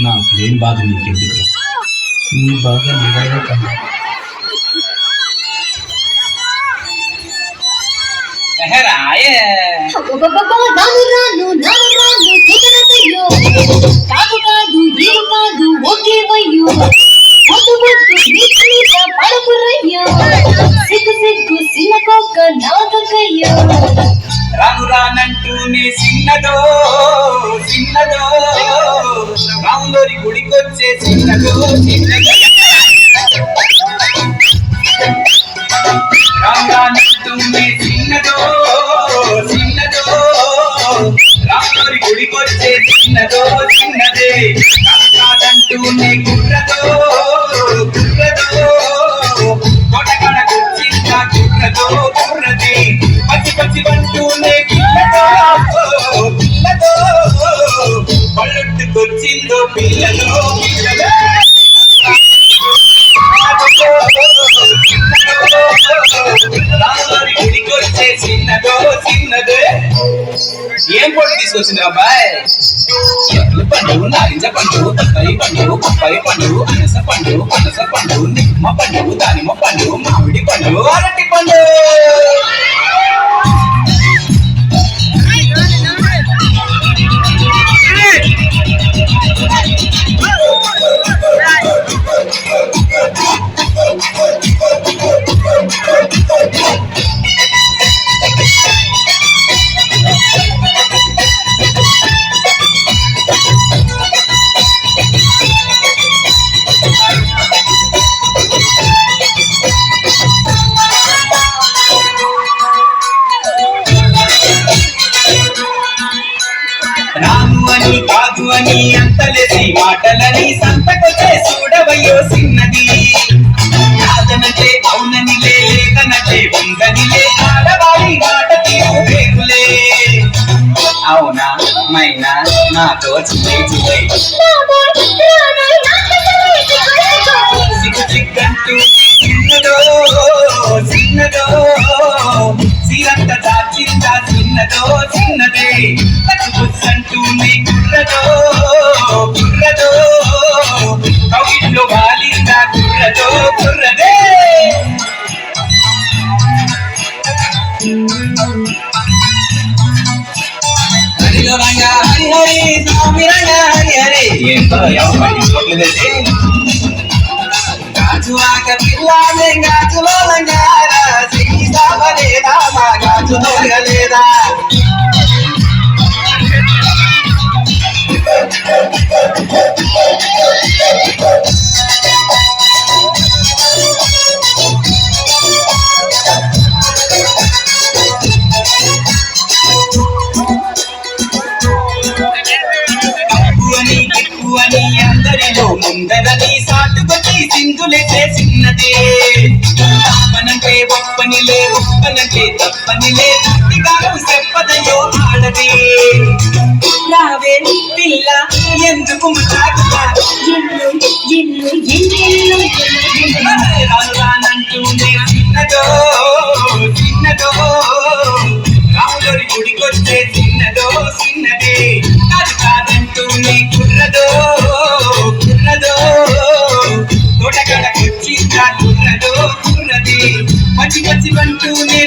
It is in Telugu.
నాకు లేని బాధ నీకెందుకు? నీ బాధ నీవైనా కన్నా రాను రానంటూనే చిన్నదో చిన్నదో రాములోని గుడికొచ్చే చిన్నదో చిన్నదో రాను రానంటూనే చిన్నదో చిన్నదో రాములోని గుడికొచ్చే చిన్నదో చిన్నదే కాదంటూనే గుర్రదో గుర్రదో కొడకడ కూర్చిందా గుర్రదో గుర్రదే పచ్చి పచ్చి వంటూనే పిల్లదో పిల్లదో పళ్ళొట్టుకొచ్చిందో పిల్లదో పిల్లదో రాములోని గుడికొచ్చే చిన్నదో చిన్నదే. ఏం పొడి తీసుకొచ్చింది అబ్బాయి? ఎర్ర పండు, నారింజ పండు, బత్తాయి పండు, బొప్పాయి పండు, అనస పండు, పనస పండు, నిమ్మ పండు, దానిమ్మ పండు, మామిడి పండు, అరటి పండు. రాను అని కాదు అని అంతలేసి మాటలని సంతకొచ్చే చూడవయ్యో చిన్నది. కాదనంటే అవునని లేదనంటే ఉందనిలే ఆడవాడి మాట తీరు వేరులే. అవునా మైనా నాతో చిన్నై చిన్నై సిగ్గు చిగ్గంటూ చిన్నదో చిన్నదో సిరంత దాచిందా చిన్నదో చిన్నదే కూర్చంటూనే గుర్రదో గుర్రదో కవిట్లో బాలిందా గుర్రదో గుర్రదే. హరిలో రంగా హరి హరి స్వామి రంగా హరి హరి ఏంటో ఎవరి చూడలేదే. గాజువాక పిల్లానే గాజులో లంగారా సీతావలేదా మా గాజు దొరగలేదా. అని అందరిలో ముందరని సాటుకొచ్చి సింధులెట్టే చిన్నదే. తప్పనంటే ఒప్పనిలే ఒప్పనంటే తప్పనిలే తప్పిగాను చెప్పదయో ఆడదే. రావే పిల్ల ఎందుకు రానంటూనే చిన్నదో చిన్నదో రాములోని గుడికొచ్చే చిన్నదో చిన్నదే కాదంటూనే గుర్రదో గుర్రదో తోటకడకొచ్చిందా గుర్రదో గుర్రదే పచ్చి పచ్చి వంటూనే